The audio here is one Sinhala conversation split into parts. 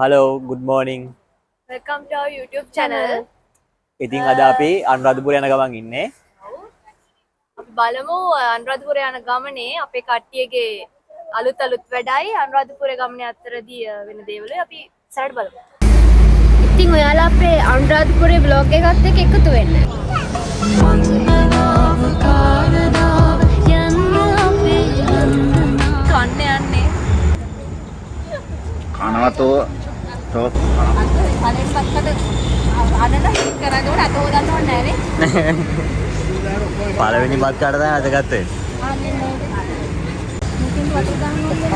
Hello, good morning. Welcome to our YouTube channel. ඉතින් අද අපි අනුරාධපුර යන ගමන් ඉන්නේ. අපි බලමු අනුරාධපුර යන ගමනේ අපේ කට්ටියගේ අලුත් වැඩයි අනුරාධපුර ගමනේ අතරදී වෙන දේවල් අපි සැරට බලමු. ඉතින් ඔයාලා අපේ අනුරාධපුරේ vlog එකත් එක්ක එකතු වෙන්න. කන්න යන්නේ. කනවතෝ තෝ කලින් පස්සට අනන හිට කරගෙන අත හොදන්න ඕනේ නැහැ නේ. පළවෙනි බත් කාට තමයි අද ගත්තේ. මුකින් වතුර දාන්න ඕනේ.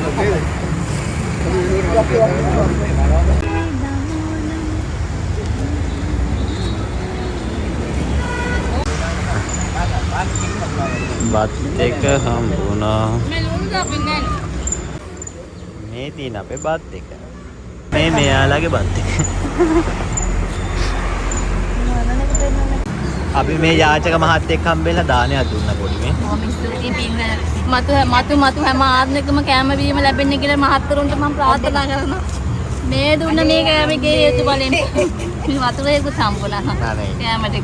බත් එක හම්බුණා. මේ ලුණු දාපින්නේ නැහැ. මේ තියෙන අපේ බත් එක. මේ මෙයාලගේ බත් එක. අපි මේ යාචක මහත්තයෙක් හම්බෙලා දානයක් දුන්නා පොඩි මේ. මම ස්තුතියි පින්න මතු හැම ආත්මෙකම කැම වීම ලැබෙන්න කියලා මහත්තුරුන්ට මම ප්‍රාර්ථනා කරනවා. මේ දුන්න මේ කැමගේ හේතු බලෙන් වතුරේකුත් හම්බුණා. කැමට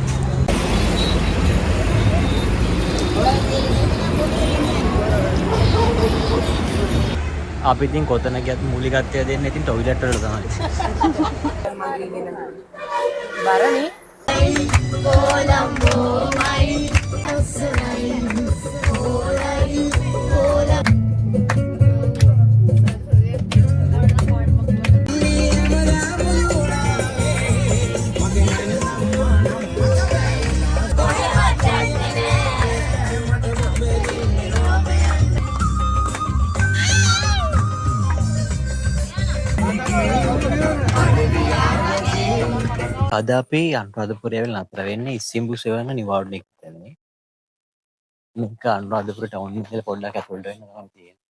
අපි ඉතින් කොතන ගියත් මූලිකත්වය දෙන්නේ ඉතින් টয়ලට් වල තමයි. බරණි අද අපි අනුරාධපුරේ වෙලා නතර වෙන්නේ ඉස්සිඹු සෙවන නිවාඩු එක්කනේ. මේක අනුරාධපුර ටවුන් එකේ පොඩ්ඩක් ඇතුළට වෙන්න තමයි තියෙන්නේ.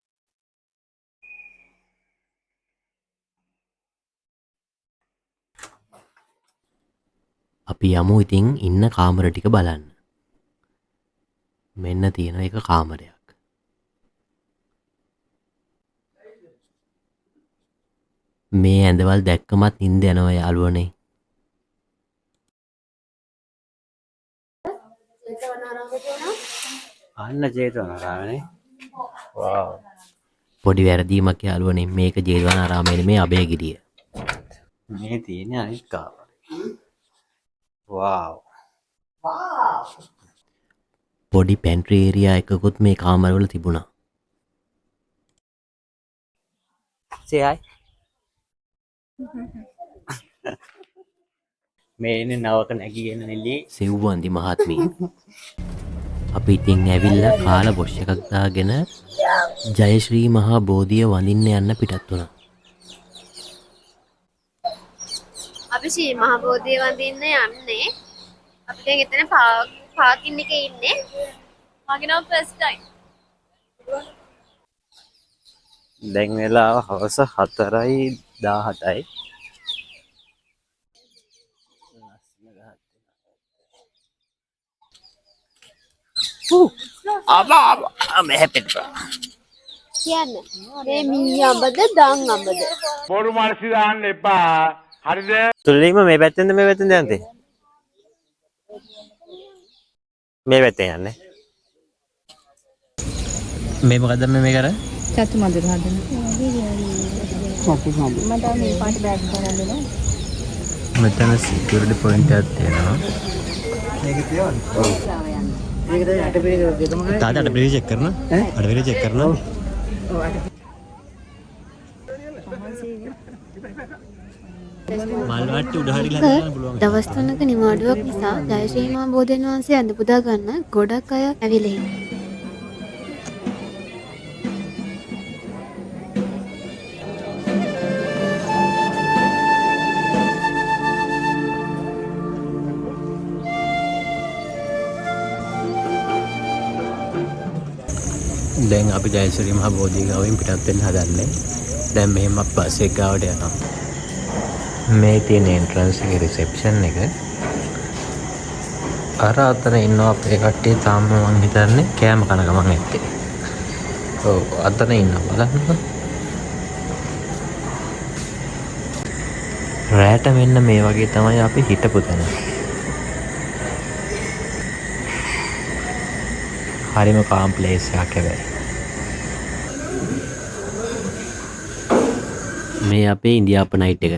අපි යමු ඉතින් ඉන්න කාමර ටික බලන්න. මෙන්න තියෙන එක කාමරයක්. මේ ඇඳවල් දැක්කමත් නිින්ද යනවා යාළුවනේ. අන්න ජේතවනාරාමනේ. වව්. පොඩි වැරදීමක් යාළුවනේ, මේක ජේතවනාරාමයේ නෙමේ අබේගිරිය. මේ තියෙන්නේ අනිත් කාමරේ. වව්. පොඩි පැන්ට්‍රි ඒරියා එකකුත් මේ කාමරවල තිබුණා. Say hi. මේ ඉන්නේ නවක නැගිගෙන නෙලි. සෙව්වන්දි මහත්මිය. අපි ඉතින් ඇවිල්ලා කාලා බොෂ් එකක් දාගෙන ජයශ්‍රී මහා බෝධිය වඳින්න යන්න පිටත් වුණා. අපි ශ්‍රී මහ බෝධිය වඳින්න යන්නේ. අපි දැන් එතන පාකින් එකේ ඉන්නේ. මගේ නම ෆස්ට් ටයිම්. දැන් වෙලාව හවස 4:17යි. අබා මෙහෙපිටා. කියන්න. මේ මී අඹද දන් අඹද? බොරු මානසි දාන්න එපා. හරිද? තුලින්ම මේ පැත්තෙන්ද මේ පැත්තෙන්ද යන්නේ? මේ පැත්තෙන් යන්නේ. මේ මොකද්ද මේ කර? චතු මඳුර හදන්න. චතු මඳුර. මට මේ පාට බෑග් ගන්න දෙනවා. මෙතන සිකියුරිටි පොයින්ට් එකක් තියෙනවා. මේක තියවන්න. ඔව්. මේක දැන් අටපිරි දෙකම ගන්න. තාත්තා අඩ චෙක් කරන. අඩ චෙක් කරන. ඔව් අට. මල් වට්ටි උඩ හරිලා දාන්න පුළුවන්. දවස් 3ක නිවාඩුවක් නිසා ජයශ්‍රී මහ බෝධීන් වහන්සේ අඳ පුදා ගන්න ගොඩක් අය ඇවිල්ලා ඉන්නේ. දැන් අපි ජයශ්‍රී මහා බෝධිය ගාවින් පිටත් වෙන්න හදන්නේ. දැන් මෙහෙම බස් එක ගාවට යනවා. මේ තියෙන එන්ට්‍රන්ස් එකේ රිසෙප්ෂන් එක. අර අතර ඉන්නවා අපේ කට්ටිය. තාම මං හිතන්නේ කෑම කන ගමන් ඇත්තේ. ඔව් අතන ඉන්නවා බලන්නකෝ. රැට මෙන්න මේ වගේ තමයි අපි හිටපු තැන. හරිම කාම් ප්ලේස් එකක් හැබැයි. මේ අපේ ඉන්දියාප නයිට් එක.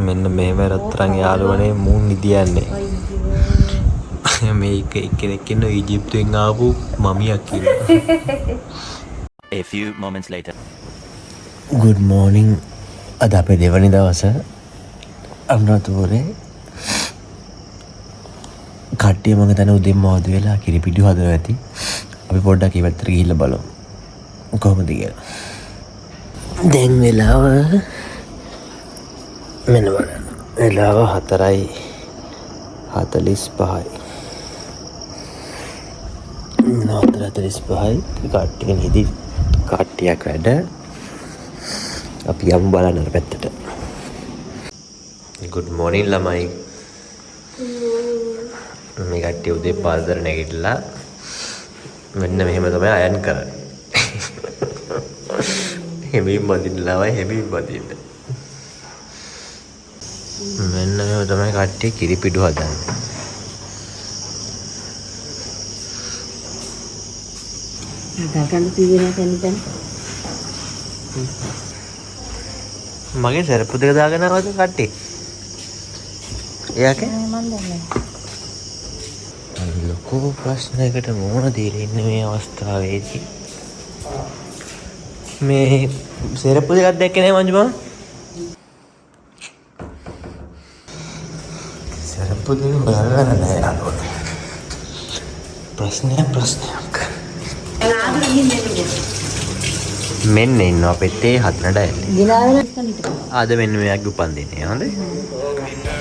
මෙන්න මෙහෙම රත්තරන් යාළුවනේ මූන් නිදියන්නේ. මේක එක්කෙනෙක් ඉන්න ඊජිප්තුවෙන් ආපු මමියක් කියලා. A few moments later. Good morning. අද අපේ දෙවනි දවස අනුරාධපුරේ කට්ටිය මම දැන් උදේම අවදි වෙලා කිරිපිඩු හදනවා ඇති. අපි පොඩ්ඩක් ඒ පැත්තට ගිහිල්ලා බලමු. කොහොමද කියලා. දැන් වෙලාව මෙන්න බලන්න. වෙලාව 4:45යි. 4:45යි. කට්ටිය නිදි කට්ටියක් වැඩ. අපි යමු බලන්න අර පැත්තට. good morning ළමයි. මේ කට්ටිය උදේ පාන්දර නැගිටලා මෙන්න මෙහෙම තමයි අයන් කරන්නේ. හැබැයි බදින්න ළමයි හැබැයි බදින්න. මෙන්න මෙහෙම තමයි කට්ටිය කිරිපිඩු හදන්නේ. මගේ සරප්පු දෙක දාගෙන ආවද කට්ටිය? එයාගේ මන් දන්නේ. ලොකු ප්‍රශ්නයකට මුහුණ දීලා ඉන්නේ මේ අවස්ථාවේදී. මේ සරප්පු දෙකක් දැක්කේ නෑ මංජු මම. සරප්පු දෙක බලන්න නෑ අරෝ. ප්‍රශ්නයක්. මෙන්න ඉන්නවා පෙත්තේ හත්නට ඇල්ලේ. අද මෙන්න මෙයාගේ උපන්දිනේ හොඳයි.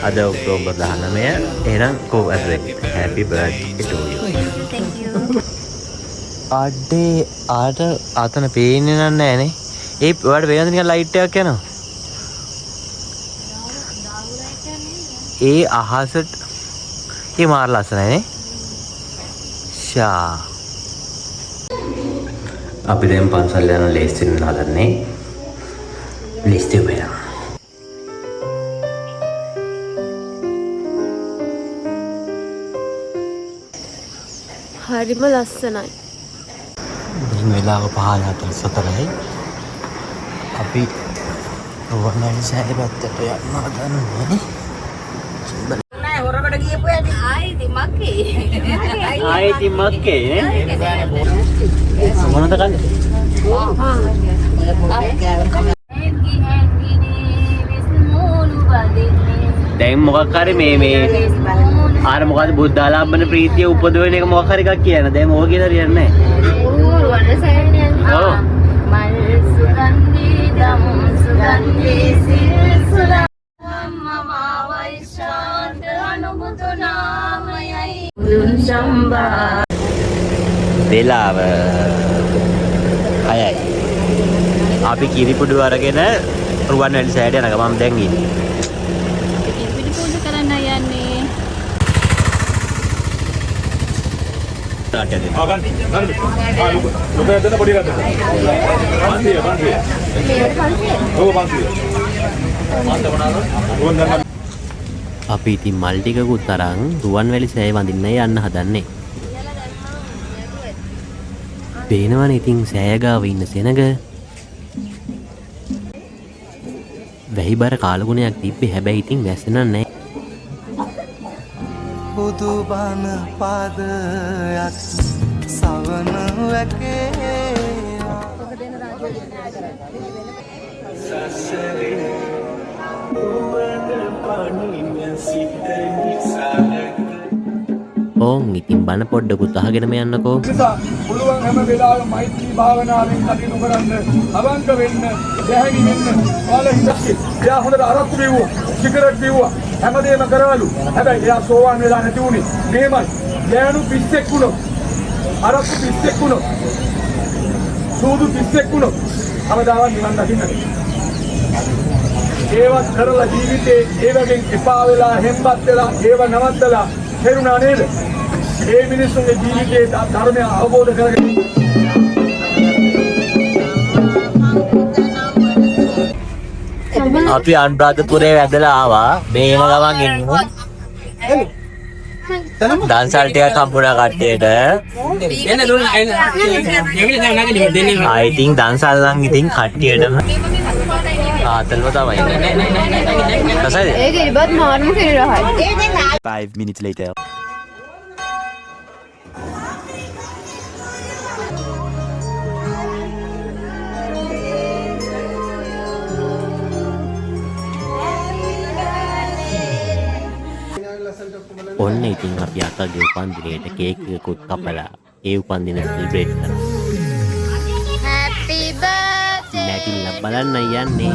අද ඔක්තෝබර් 19. එහෙනම් කෝ ඇද්දේ happy birthday to you. Thank you. අඩේ ආතන පේන්නේ නැන්නේ. ඒ ඔයාලට පේනද නිකන් ලයිට් එකක් යනවා. ඒ අහසට ඒ මාර ලස්සනයිනේ. ෂා අපි දැන් පන්සල් යන ලේස්තින් හදන්නේ. ලේස්ති වෙලා. හරිම ලස්සනයි. දැන් වෙලාව 5:44යි. අපි රුවන්වැලි සෑය පැත්තට යන්න හදන්නේ. නෑ හොරකට ගියපු ඇති. ආයිති මක්කේ නේ. මොනවද කන්නේ? දැන් මොකක් හරි මේ ආර මොකද බුද්ධ ආලම්බන ප්‍රීතිය උපදවන එක මොකක් හරි එකක් කියන. දැන් මොකද කියලා හරියන්නේ නැහැ. ඔව්. මල් සුගන්ධි දම් සුගන්ධි සිල් සුලා මම වෛශාන්ත අනුමුතු නාමයයි දුන් සම්බා. වෙලාව 6යි. අපි කිරිපුඩු අරගෙන රුවන්වැලි සෑයට යන ගමන් දැන් ඉන්නේ. කිරිපිඩි පූජා කරන්න යන්නේ. අපි ඉතින් මල් ටිකකුත් අරන් රුවන්වැලි සෑය වඳින්න යන්න හදන්නේ. පේනවනේ ඉතින් සෑය ගාව ඉන්න සෙනග. වැහිබර කාලගුණයක් තිබ්බේ හැබැයි ඉතින් වැස්සෙන නැහැ. බුදු බණ පාදයක් සවන වැකේවා සසරේ ඔබට පණින සිත නිසාලක. ඕන් ඉතින් බණ පොඩ්ඩකුත් අහගෙනම යන්නකෝ. පුළුවන් හැම වෙලාවෙම මෛත්‍රී භාවනාවෙන් කටයුතු කරන්න, අවංක වෙන්න, දැහැමි වෙන්න. ඔයාලා හිතන්නේ එයා හොඳට අරක්කු බිව්වා, සිගරට් බිව්වා, හැමදේම කරවලු. හැබැයි එයා සෝවාන් වෙලා නැති උනේ මේමයි. ගෑනු පිස්සෙක් වුණොත්, අරක්කු පිස්සෙක් වුණොත්, සූදු පිස්සෙක් වුණොත් අවදාවත් නිවන් දකින්න. ඒවත් කරලා ජීවිතේ ඒ වගේ එපා වෙලා, හෙම්බත් වෙලා, ඒව නවත්තලා හෙරුණා නේද? ඒ මිනිස්සුන්ගේ ජීවිතයේ ධර්මය අවබෝධ කරගෙන අපි අනුරාධපුරේ වැදලා ආවා. මේ එන ගමන් ඉන්නු. දන්සල් ටිකක් හම්බුණා කට්ටියට. I think දන්සල් නම් ඉතින් කට්ටියටම ආතල්ව තමයි. කසයිද? ඒක ඉබත් මාර්ම කියලා රහයි. 5 minutes later. ඔන්න ඉතින් අපි අක්කගේ උපන්දිනේට කේක් එකකුත් කපලා ඒ උපන්දින සෙලිබ්‍රේට් කරනවා. Happy birthday. නැගිල්ල බලන්න යන්නේ.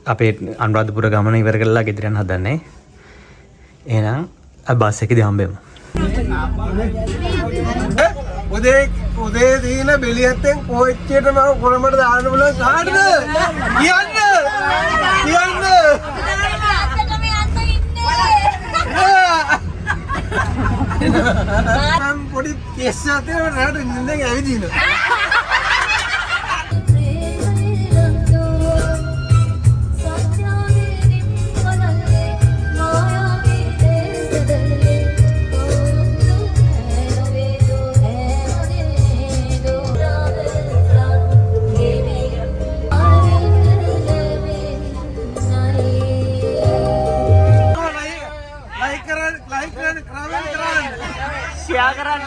අපේ අනුරාධපුර ගමන ඉවර කරලා ගෙදර යන්න හදන්නේ. එහෙනම් බස් එකේදී හම්බෙමු. උදේ දීන බෙලියත්තෙන් කොච්චියට මම කොළඹට දාන්න බලන්න කාටද කියන්න මම පොඩි කෙස්සක් තියෙනවා රාට නින්දෙන් ඇවිදිනවා like කරන්න share කරන්න